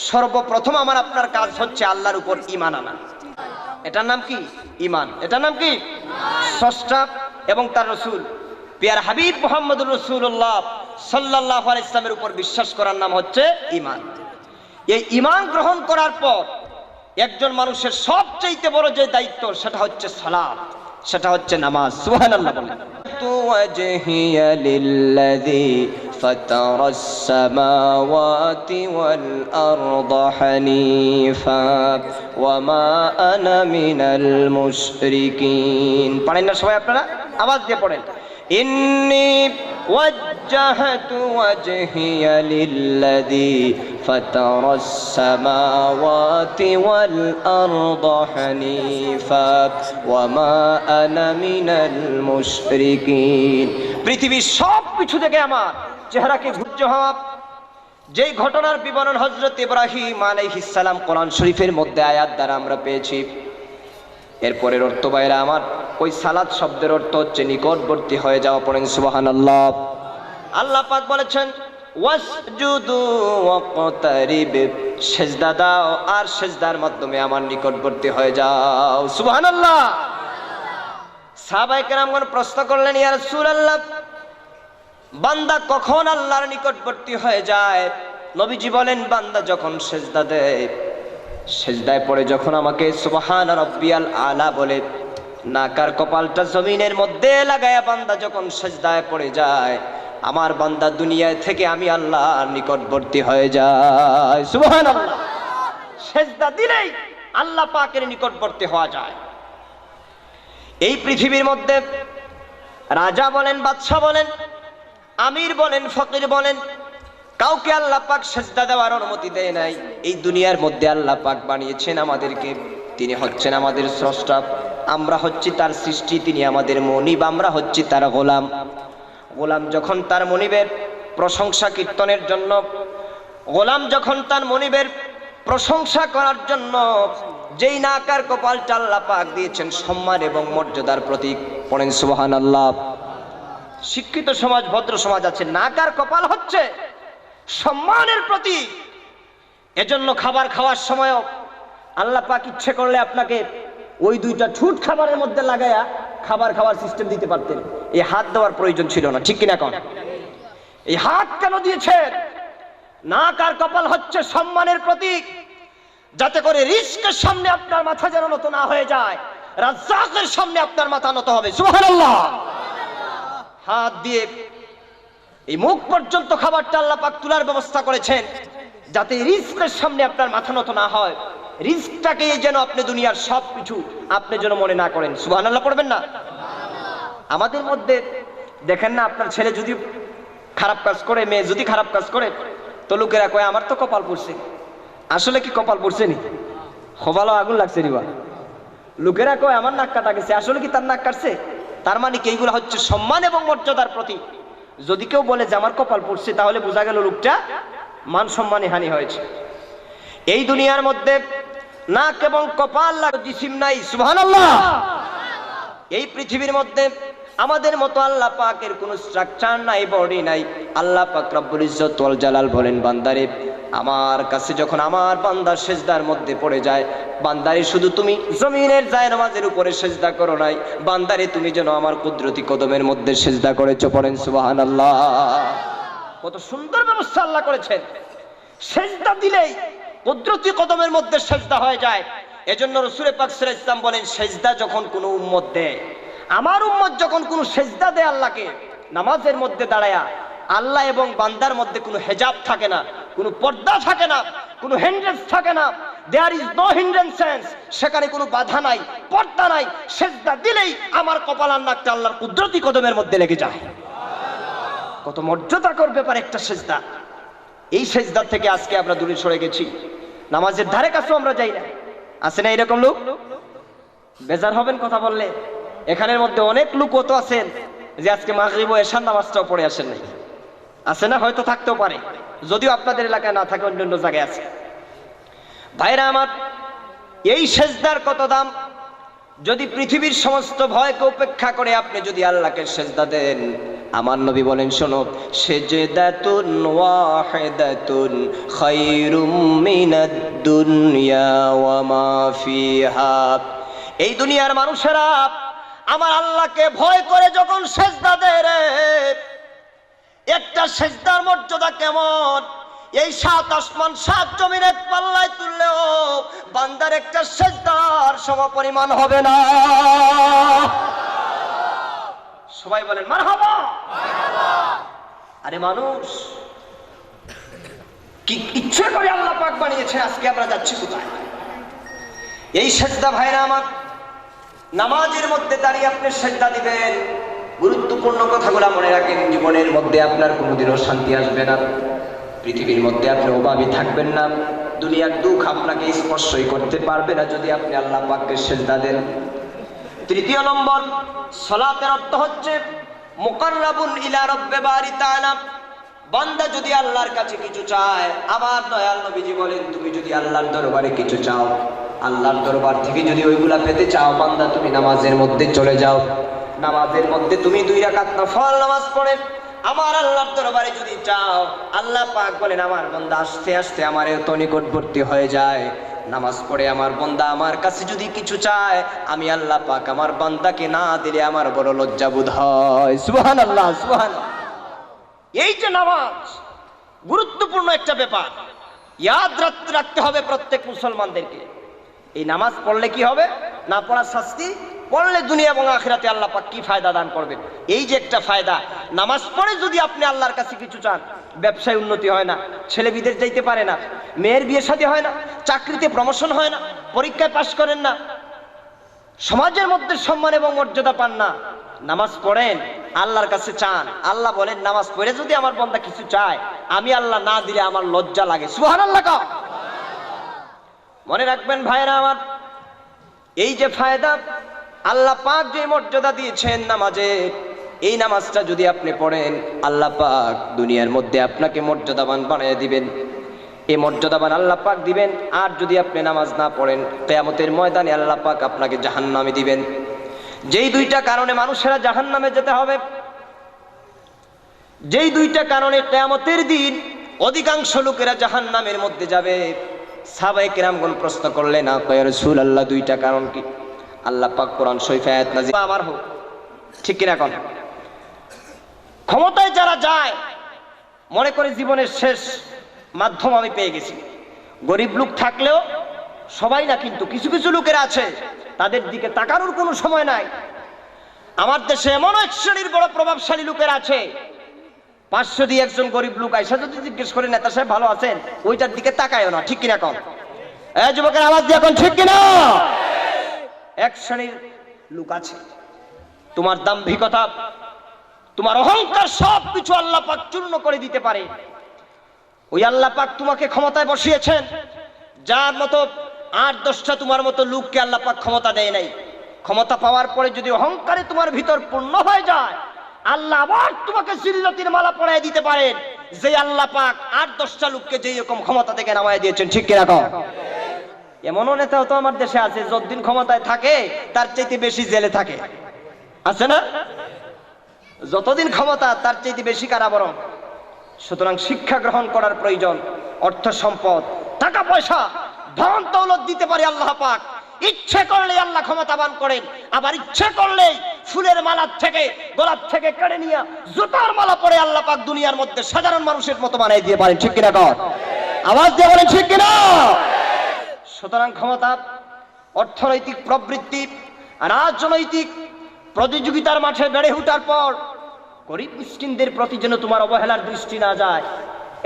সর্বপ্রথম আমার আপনার কাজ হচ্ছে আল্লাহর উপর ঈমান আনা। এটার নাম কি? ঈমান। এটার নাম কি? স্রষ্টা এবং তার রাসূল পিয়ার হাবিব মুহাম্মদুর রাসূলুল্লাহ সাল্লাল্লাহু আলাইহি ওয়াসাল্লামের উপর বিশ্বাস করার নাম হচ্ছে ঈমান। এই ঈমান গ্রহণ করার পর একজন মানুষের সবচেয়ে বড় যে দায়িত্ব সেটা হচ্ছে সালাত, সেটা হচ্ছে নামাজ। সুবহানাল্লাহ বলেন। وجهي للذي فطر السماوات والأرض حنيفا وما أنا من المشركين। পড়েন না সবাই আপনারা? আওয়াজ দিয়ে পড়েন। إني وجهت وجهي للذي فطر السماوات والأرض حنيفا وما أنا من المشركين। পৃথিবীর সব কিছু থেকে আমার চেহারাকে ঘুরতে হওয়া, যেই ঘটনার বিবরণ হযরত ইব্রাহিম আলাইহিস সালাম কোরআন শরীফের মধ্যে আয়াত দ্বারা আমরা পেয়েছি। এরপরের অর্থ ভাইরা আমার, ওই সালাত শব্দের অর্থ হচ্ছে নিকটবর্তী হয়ে যাওয়া। পড়েন সুবহানাল্লাহ। আল্লাহ পাক বলেছেন, ওয়াসজুদু ওয়াকতারিব, সিজদা দাও আর সিজদার মাধ্যমে আমার নিকটবর্তী হয়ে যাও। সুবহানাল্লাহ। সাহাবায়ে কেরামগণ প্রশ্ন করলেন, ইয়া রাসূলুল্লাহ, বান্দা কখন আল্লাহর নিকটবর্তী হয়ে যায়? নবীজি বলেন, বান্দা যখন সিজদা দেয়, সিজদায় পড়ে যখন আমাকে সুবহান রাব্বিয়াল আলা বলে নাকার কপালটা জমিনের মধ্যে লাগায়া বান্দা যখন সিজদায় পড়ে যায়, আমার বান্দা দুনিয়ায় থেকে আমি আল্লাহর নিকটবর্তী হয়ে যায়। সুবহানাল্লাহ। সিজদা দিলেই আল্লাহ পাকের নিকটবর্তী হওয়া যায়। এই পৃথিবীর মধ্যে রাজা বলেন, বাদশা বলেন, আমির বলেন, ফকির বলেন, কাউকে আল্লাহ পাক সিজদা দেওয়ার অনুমতি দেয় নাই। এই দুনিয়ার মধ্যে আল্লাহ পাক বানিয়েছেন আমাদেরকে, তিনি হচ্ছেন আমাদের স্রষ্টা, আমরা হচ্ছি তার সৃষ্টি, তিনি আমাদের মনিব, আমরা হচ্ছি তার গোলাম। গোলাম যখন তার মনিবের প্রশংসা কীর্তনের জন্য, গোলাম যখন তার মনিবের প্রশংসা করার জন্য যেই নাকার কপালটা আল্লাহ পাক দিয়েছেন সম্মান এবং মর্যাদার প্রতীক, পড়েন সুবহানাল্লাহ। শিক্ষিত সমাজ, ভদ্র সমাজ আছে, নাকার কপাল হচ্ছে সম্মানের প্রতীক। এজন্য খাবার খাওয়ার সময়ও আল্লাহ পাক ইচ্ছে করলে আপনাকে ওই দুইটা ঠুট খাবারের মধ্যে লাগায়া খাবার খাওয়ার সিস্টেম দিতে পারতেন, এই হাত দেওয়ার প্রয়োজন ছিল না। ঠিক কিনা? কোন এই হাত কেন দিয়েছেন? নাক আর কপাল হচ্ছে সম্মানের প্রতীক, যাতে করে রিস্কের সামনে আপনার মাথা যেন নত না হয়ে যায়, রাজ্জাকের সামনে আপনার মাথা নত হবে। সুবহানাল্লাহ। হাত দিয়ে এই মুখ পর্যন্ত খাবারটা আল্লাহ পাক তোলার ব্যবস্থা করেছেন, যাতে রিস্কের সামনে আপনার মাথা নত না হয়, রিস্কটাকে যেন আপনি দুনিয়ার সবকিছু আপনি যেন মনে না করেন। সুবহানাল্লাহ পড়বেন না? আমাদের মধ্যে দেখেন না, আপনার ছেলে যদি খারাপ কাজ করে, মেয়ে যদি খারাপ কাজ করে, তো লোকেরা কয় আমার তো কপাল পড়ছে। আসলে কি কপাল পড়ছে নি? খোবালো আগুন লাগছে নি? লোকেরা কয় আমার নাক কাটা গেছে, আসলে কি তার নাক কাটছে? তার মানে কি এইগুলো হচ্ছে সম্মান এবং মর্যাদার প্রতীক। যদি কেউ বলে যে আমার কপাল পড়ছে, তাহলে বোঝা গেল লোকটা মান সম্মানে হানি হয়েছে। এই দুনিয়ার মধ্যে নাক এবং কপাল জিসিম নাই। সুবহানাল্লাহ। এই পৃথিবীর মধ্যে আমাদের মতো আল্লাহ পাকের কোনো স্ট্রাকচার নাই, বডি নাই। আল্লাহ পাক রব্বুল ইজ্জত ওয়াল জালাল বলেন, বান্দারে আমার কাছে যখন আমার বান্দা সিজদার মধ্যে পড়ে যায়, বান্দারে শুধু তুমি জমিনের জায়নামাজের উপরে সিজদা করো নাই, বান্দারে তুমি যেন আমার কুদরতি কদমের মধ্যে সিজদা করেছো। পড়েন সুবহানাল্লাহ। কত সুন্দর ব্যবস্থা আল্লাহ করেছেন। সিজদা দিলেই কুদরতি কদমের মধ্যে সিজদা হয়ে যায়। এজন্য রাসূল পাক সাল্লাল্লাহু আলাইহি ওয়াসাল্লাম বলেন, সেজদা যখন কোনো উম্মত দেয়, আমার উম্মত যখন কোনো সেজদা দেয় আল্লাহকে, নামাজের মধ্যে দাঁড়ায়া, আল্লাহ এবং বান্দার মধ্যে কোনো হেজাব থাকে না, কোনো পর্দা থাকে না, কোনো হিন্ড্রেন্স থাকে না। দেয়ার ইজ নো হিন্ড্রেন্স, সেখানে কোনো বাধা নাই, পর্দা নাই। সেজদা দিলেই আমার কপাল আর নাকটা আল্লাহর কুদরতি কদমের মধ্যে লেগে যায়। কত মর্যাদাকর ব্যাপার একটা সেজদা। এই সেজদা থেকে আজকে আমরা দূরে সরে গেছি, নামাজের ধারে কাছেও আমরা যাই না। আছে না এরকম লোক? বেজার হবেন কথা বললে। এখানের মধ্যে অনেক লোক তো আছেন যে আজকে মাগরিব ও এশার নামাজটাও পড়ে আসেন নাই। আছে না? হয়তো থাকতেও পারে, যদিও আপনাদের এলাকায় না থাকে, অন্য জায়গায় আছে। ভাইরা আমার, এই সেজদার কত দাম! যদি পৃথিবীর সমস্ত ভয়কে উপেক্ষা করে আপনি যদি আল্লাহকে সেজদা দেন, আমার নবী বলেন, শোনো, সেজদাতুন ওয়াহিদাতুন খায়রুম মিনাদ দুনিয়া ওয়া মা ফিহা। এই দুনিয়ার মানুষেরা আমার আল্লাহকে ভয় করে যখন সেজদা দেয় রে, একটা সেজদার মর্যাদা কেমন! এই 7 আসমান 7 জমিন এক পাল্লায় তুললেও বান্দার একটা সেজদার সমপরিমাণ হবে না। সবাই বলেন মারহাবা। আরে মানুষ কি ইচ্ছে করে আল্লাহ পাক বানিয়েছে, আজকে আমরা যাচ্ছি কোথায়? এই সেজদা ভাইরা আমার, নামাজের মধ্যে দাঁড়িয়ে আপনি সেজদা দিবেন। গুরুত্বপূর্ণ কথাগুলো মনে রাখেন। জীবনের মধ্যে আপনার কোনোদিনও শান্তি আসবে না, পৃথিবীর মধ্যে আপনি অভাবী থাকবেন না, দুনিয়ার দুঃখ আপনাকে স্পর্শই করতে পারবে না যদি আপনি আল্লাহ পাককে সেজদা দেন। তৃতীয় নম্বর, সালাতের অর্থ হচ্ছে মুকাররাবুন ইলা রাব্বি বারি তাআলা। বান্দা যদি আল্লাহর কাছে কিছু চায়, আমার দয়াল নবীজি বলেন, তুমি যদি আল্লাহর দরবারে কিছু চাও, আল্লাহর দরবার থেকে যদি ওইগুলা পেতে চাও, বান্দা তুমি নামাজের মধ্যে চলে যাও। নামাজের মধ্যে তুমি 2 রাকাত নফল নামাজ পড়ে আমার আল্লাহর দরবারে যদি চাও, আল্লাহ পাক বলেন, আমার বান্দা আস্তে আস্তে আমার এত নিকটবর্তী হয়ে যায়। নামাজ পড়ে আমার বান্দা আমার কাছে যদি কিছু চায়, আমি আল্লাহ পাক আমার বান্দাকে না দিলে আমার বড় লজ্জা বোধ হয়। সুবহানাল্লাহ, সুবহানাল্লাহ। এই যে নামাজ, গুরুত্বপূর্ণ একটা ব্যাপার, ইয়াদ রাখতে হবে প্রত্যেক মুসলমানদেরকে। এই নামাজ পড়লে কি হবে? না পড়ার শাস্তি, পড়লে দুনিয়া এবং আখিরাতে আল্লাহ পাক কি ফায়দা দান করবেন। এই যে একটা ফায়দা, নামাজ পড়ে যদি আপনি আল্লাহর কাছে কিছু চান, ব্যবসায় উন্নতি হয় না, ছেলে বিদেশ যাইতে পারে না, মেয়ের বিয়ে শাদী হয় না, চাকরিতে প্রমোশন হয় না, পরীক্ষায় পাশ করেন না, সমাজের মধ্যে সম্মান এবং মর্যাদা পান না, নামাজ পড়েন, আল্লাহর কাছে চান। আল্লাহ বলেন, নামাজ পড়ে যদি আমার বান্দা কিছু চায়, আমি আল্লাহ না দিলে আমার লজ্জা লাগে। সুবহানাল্লাহ। মনে রাখবেন ভাইরা আমার, এই যে ফায়দা, আল্লাহ পাক যে মর্যাদা দিয়েছেন নামাজে, এই নামাজটা যদি আপনি পড়েন, আল্লাহ পাক দুনিয়ার মধ্যে আপনাকে মর্যাদাবান বানিয়ে দিবেন। এই মর্যাদাবান আল্লাহ পাক দিবেন। আর যদি আপনি নামাজ না পড়েন, কিয়ামতের ময়দানে আল্লাহ পাক আপনাকে জাহান্নামে দিবেন। যেই 2টা কারণে মানুষেরা জাহান্নামে যেতে হবে, যেই 2টা কারণে কিয়ামতের দিন অধিকাংশ লোকেরা জাহান্নামের মধ্যে যাবে। সাহাবায়ে কেরামগণ প্রশ্ন করলেন, ইয়া রাসূলুল্লাহ, 2টা কারণ কি? আল্লাহ পাক কোরআন শরীফে আয়াত নাযিল, আমার হোক ঠিক কিনা কোন? ক্ষমতায় যারা যায় মনে করে জীবনের শেষ মাধ্যম আমি পেয়ে গেছি। গরিব লোক থাকলেও সবাই না, কিন্তু কিছু কিছু লোকের আছে, তাদের দিকে তাকানোর কোনো সময় নাই। আমার দেশে এমন এক শ্রেণীর বড় প্রভাবশালী লোকের আছে, 500 দিয়ে একজন গরিব লোক আইসা যদি জিজ্ঞেস করে, নেতা সাহেব ভালো আছেন, ওইটার দিকে তাকায়ও না। ঠিক কিনা কোন? যুবকের আওয়াজ দিয়ে এখন ঠিক কিনা? এক শ্রেণীর লোক আছে, তোমার দাম্ভিকতা, তোমার অহংকার সবকিছু আল্লাহ পাক চূর্ণ করে দিতে পারে। ওই আল্লাহ পাক তোমাকে ক্ষমতায় বসিয়েছেন, যার মতো 8-10টা তোমার মতো লোককে আল্লাহ পাক ক্ষমতা দেয় নাই। ক্ষমতা পাওয়ার পরে যদি অহংকারে তোমার ভিতর পূর্ণ হয়ে যায়, আল্লাহ আবার তোমাকে জিল্লাতির মালা পরায় দিতে পারেন, যে আল্লাহ পাক 8-10টা লোককে যেই রকম ক্ষমতা থেকে নামায় দিয়েছেন। ঠিক কিনা কও? এমনও নেতাও তো আমার দেশে আছে, যতদিন ক্ষমতায় থাকে তার চাইতে বেশি জেলে থাকে। আছে না? যতদিন ক্ষমতা তার চাইতে বেশি কারাবরণ। সুতরাং শিক্ষা গ্রহণ করার প্রয়োজন। অর্থ সম্পদ, টাকা পয়সা, ধন দৌলত দিতে পারে আল্লাহ পাক। ইচ্ছে করলে আল্লাহ ক্ষমতাবান করেন, আবার ইচ্ছে করলে ফুলের মালার থেকে, গোলাপ থেকে কেড়ে নিয়ে জুতার মালা পরে আল্লাহ পাক দুনিয়ার মধ্যে সাধারণ মানুষের মতো বানিয়ে দিয়ে পারেন। ঠিক কিনা কর? আওয়াজ দিয়ে বলেন ঠিক কিনা? সুতরাং ক্ষমতা অর্থনৈতিক প্রবৃত্তি, রাজনৈতিক প্রতিযোগিতার মাঠে বেড়ে ওঠার পর গরিব মিসকিনদের প্রতি যেন তোমার অবহেলার দৃষ্টি না যায়,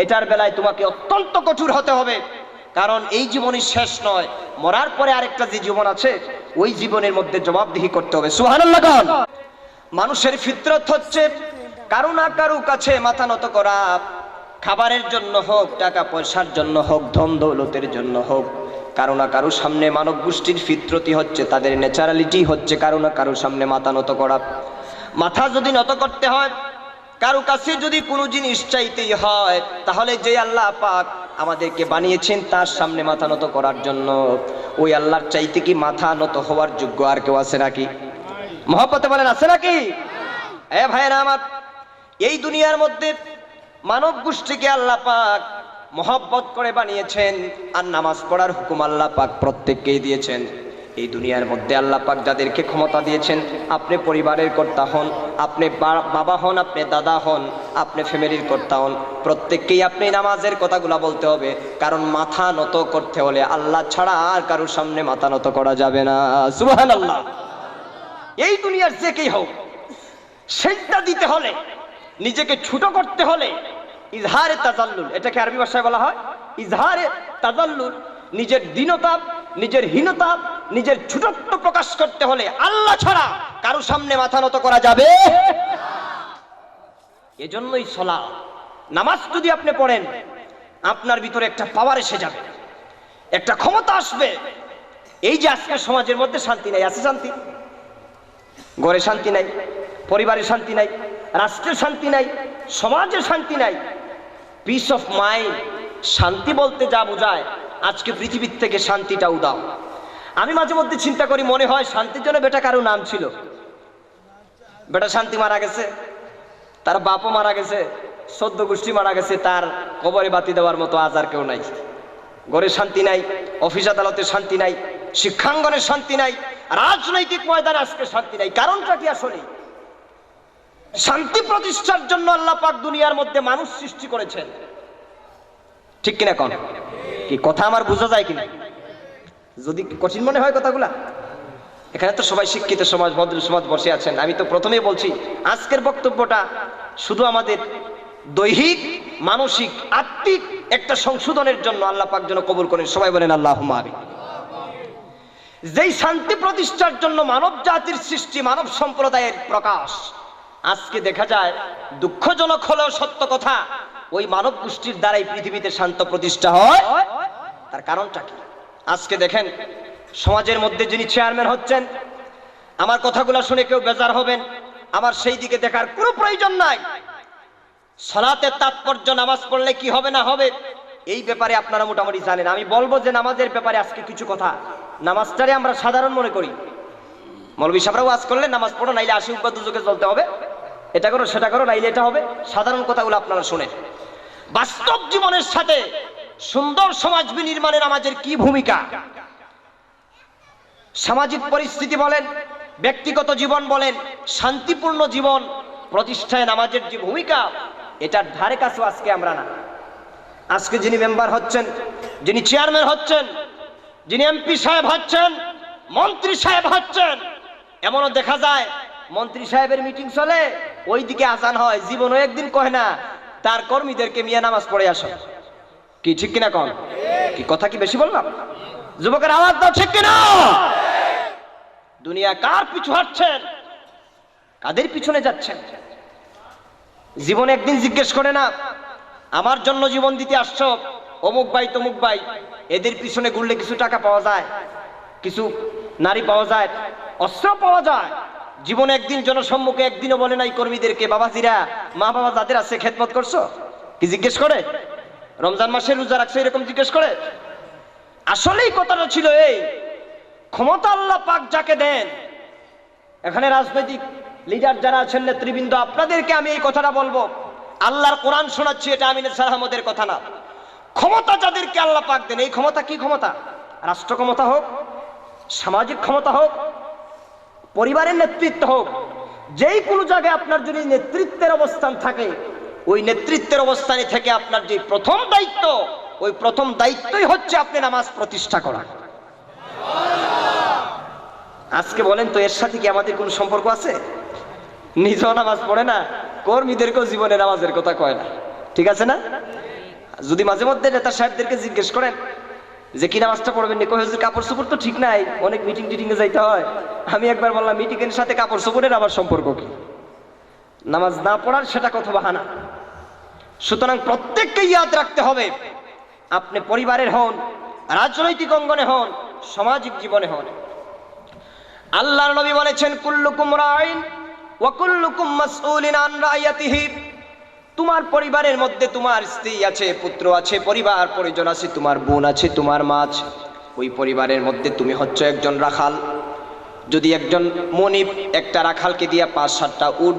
এটার বেলায় তোমাকে অত্যন্ত কঠোর হতে হবে। কারণ এই জীবনই শেষ নয়, মরার পরে আরেকটা যে জীবন আছে, ওই জীবনের মধ্যে জবাবদিহি করতে হবে। সুবহানাল্লাহ। মানুষের ফিতরত হচ্ছে কারো না কারো কাছে মাথা নত করা, খাবারের জন্য হোক, টাকা পয়সার জন্য হোক, ধন দৌলতের জন্য হোক, কারো না কারো সামনে মানব গোষ্ঠীর ফিতরতি হচ্ছে, তাদের ন্যাচারালিটি হচ্ছে কারো না কারো সামনে মাথা নত করা। মাথা যদি নত করতে হয়, কারো কাছে যদি কোনো জিনিস চাইতেই হয়, তাহলে যে আল্লাহ পাক আমাদেরকে বানিয়েছেন তার সামনে মাথা নত করার জন্য, ওই আল্লাহর চাইতে কি মাথা নত হওয়ার যোগ্য আর কেউ আছে নাকি? মহব্বতে বলেন, আছে নাকি? ভাইয়েরা আমার, এই দুনিয়ার মধ্যে মানব গোষ্ঠীকে আল্লাহ পাক মহব্বত করে বানিয়েছেন, আর নামাজ পড়ার হুকুম আল্লাহ পাক প্রত্যেককেই দিয়েছেন। এই দুনিয়ার মধ্যে আল্লাহ পাক যাদেরকে ক্ষমতা দিয়েছেন, আপনি পরিবারের কর্তা হন, আপনি বাবা হন, আপনি দাদা হন, আপনি ফ্যামিলির কর্তা হন, প্রত্যেককেই আপনি নামাজের কথাগুলো বলতে হবে। কারণ মাথা নত করতে হলে আল্লাহ ছাড়া আর কারোর সামনে মাথা নত করা যাবে না। সুবহানাল্লাহ। এই দুনিয়ার যে কেই হোক, সেজদা দিতে হলে, নিজেকে ছোট করতে হলে ইজহারে তাজাল্লুল, এটাকে আরবি ভাষায় বলা হয় ইজহারে তাজাল্লুল। নিজের দীনতা, নিজের হীনতা, নিজের ছোটত্ব প্রকাশ করতে হলে আল্লাহ ছাড়া কারো সামনে মাথা নত করা যাবে। এজন্যই সালাত, নামাজ যদি আপনি পড়েন, আপনার ভিতরে একটা পাওয়ার এসে যাবে, একটা ক্ষমতা আসবে। এই যে আজকে সমাজের মধ্যে শান্তি নাই, আছে শান্তি? ঘরে শান্তি নাই, পরিবারে শান্তি নাই, রাষ্ট্রের শান্তি নাই, সমাজের শান্তি নাই। পিস অফ মাইন্ড, শান্তি বলতে যা বোঝায়, আজকে পৃথিবীর থেকে শান্তিটা উদাও। আমি মাঝে মধ্যে চিন্তা করি, মনে হয় শান্তির জন্য বেটা কারো নাম ছিল, বেটা শান্তি মারা গেছে, তার বাপও মারা গেছে, 14 গোষ্ঠী মারা গেছে, তার কবরে বাতি দেওয়ার মতো আজ আর কেউ নাই। ঘরে শান্তি নাই, অফিস আদালতে শান্তি নাই, শিক্ষাঙ্গনে শান্তি নাই, রাজনৈতিক ময়দানে আজকে শান্তি নাই। কারণটা কি? আসলে শান্তি প্রতিষ্ঠার জন্য আল্লাহ পাক দুনিয়ার মধ্যে মানুষ সৃষ্টি করেছেন, ঠিক কিনা? কোন কি কথা আমার বোঝা যায় কিনা? যদি কঠিন মনে হয় কথাগুলা, এখানে তো সবাই শিক্ষিত সমাজ, ভদ্র সমাজ বসে আছেন। আমি তো প্রথমেই বলছি, আজকের বক্তব্যটা শুধু আমাদের দৈহিক, মানসিক, আত্মিক একটা সংশোধনের জন্য। আল্লাহ পাক যেন কবুল করেন, সবাই বলেন আল্লাহুম্মা আমিন। যেই শান্তি প্রতিষ্ঠার জন্য মানব জাতির সৃষ্টি, মানব সম্প্রদায়ের প্রকাশ, আজকে দেখা যায় দুঃখজনক হলেও সত্য কথা, ওই মানব গোষ্ঠীর দ্বারাই পৃথিবীতে শান্ত প্রতিষ্ঠা হয়। তার কারণটা কি? আজকে দেখেন, সমাজের মধ্যে যিনি চেয়ারম্যান হচ্ছেন, আমার কথাগুলো শুনে কেউ বেজার হবেন, আমার সেই দিকে দেখার কোনো প্রয়োজন নাই। সালাতের তাৎপর্য, নামাজ পড়লে কি হবে না হবে, এই ব্যাপারে আপনারা মোটামুটি জানেন। আমি বলবো যে নামাজের ব্যাপারে আজকে কিছু কথা। নামাজটারে আমরা সাধারণ মনে করি, মৌলভী সাহেবরাও ওয়াজ করলে নামাজ পড়ো, নাইলে 80 উপর দুযোগে চলতে হবে, এটা করো সেটা করো, নাইলে এটা হবে। সাধারণ কথাগুলো আপনারা শুনেন। বাস্তব জীবনের সাথে সুন্দর সমাজ বিনির্মাণে নামাজের কি ভূমিকা, সামাজিক পরিস্থিতি বলেন, ব্যক্তিগত জীবন বলেন, শান্তিপূর্ণ জীবন প্রতিষ্ঠায় নামাজের যে ভূমিকা, এটার ধারে কাছেও আজকে আমরা না। আজকে যিনি মেম্বার হচ্ছেন, যিনি চেয়ারম্যান হচ্ছেন, যিনি এমপি সাহেব হচ্ছেন, মন্ত্রী সাহেব হচ্ছেন, এমনও দেখা যায় মন্ত্রী সাহেবের মিটিং চলে, ওইদিকে আজান হয়, জীবনও একদিন কয় না তার কর্মীদেরকে মিয়া নামাজ পড়ে আসো। কি ঠিক কিনা? কোন কি কথা কি বেশি বললাম? যুবকের আওয়াজ দাও, ঠিক কিনা? দুনিয়া কার পিছু হাঁটছেন, কাদের পিছনে যাচ্ছেন? জীবন একদিন জিজ্ঞেস করে না, আমার জন্য জীবন দিতে আসছো অমুক ভাই তমুক ভাই, এদের পিছনে ঘুরলে কিছু টাকা পাওয়া যায়, কিছু নারী পাওয়া যায়, অস্ত্র পাওয়া যায়। জীবনে একদিন জনসম্মুখে একদিনও বলে নাই কর্মীদেরকে, বাবাজিরা, মা বাবা যাদের আছে খেদমত করছো? কি জিজ্ঞেস করে? রমজান মাসে রোজা রাখছো, এরকম জিজ্ঞেস করে? আসলেই কথাটা ছিল এই, ক্ষমতা আল্লাহ পাক যাকে দেন, এখানে রাজনৈতিক লিডার যারা আছেন, নেতৃবৃন্দ, আপনাদেরকে আমি এই কথাটা বলবো, আল্লাহর কোরআন শোনাচ্ছি, এটা আমিনুল সালাহ আহমদের কথা না। ক্ষমতা যাদেরকে আল্লাহ পাক দেন, এই ক্ষমতা কি ক্ষমতা? রাষ্ট্র ক্ষমতা হোক, সামাজিক ক্ষমতা হোক, পরিবারের নেতৃত্ব হোক, যেই কোনো জায়গায় আপনার যদি নেতৃত্বের অবস্থান থাকে, ওই নেতৃত্বের অবস্থানে থেকে আপনার যে প্রথম দায়িত্ব, ওই প্রথম দায়িত্বই হচ্ছে আপনি নামাজ প্রতিষ্ঠা করা। আজকে বলেন তো এর সাথে কি আমাদের কোনো সম্পর্ক আছে? নিজেও নামাজ পড়ে না, কর্মীদেরকেও জীবনে নামাজের কথা কয় না, ঠিক আছে না? যদি মাঝে মধ্যে নেতা সাহেবদেরকে জিজ্ঞেস করেন যে কি নামাজটা পড়বেন, কয় হুজুর কাপড় চোপড় তো ঠিক নাই, অনেক মিটিং টিটিং এ যাইতে হয়। আমি একবার বললাম মিটিং এর সাথে কাপড় চোপড়ের আবার সম্পর্ক কি? নামাজ না পড়ার সেটা কত বাহানা। সুতরাং প্রত্যেককে ইয়াদ রাখতে হবে, আপনি পরিবারের হন, রাজনৈতিক অঙ্গনে হন, সামাজিক জীবনে হন, আল্লাহর নবী বলেছেন কুল্লুকুম রাইন ওয়া কুল্লুকুম মাসউলিন আন রাইয়াতিহি। তোমার পরিবারের মধ্যে তোমার স্ত্রী আছে, পুত্র আছে, পরিবার পরিজন আছে, তোমার বোন আছে, তোমার মা আছে। ওই পরিবারের মধ্যে তুমি হচ্ছে একজন রাখাল। যদি একজন মনিব একটা রাখালকে দিয়া ৫-৭টা উট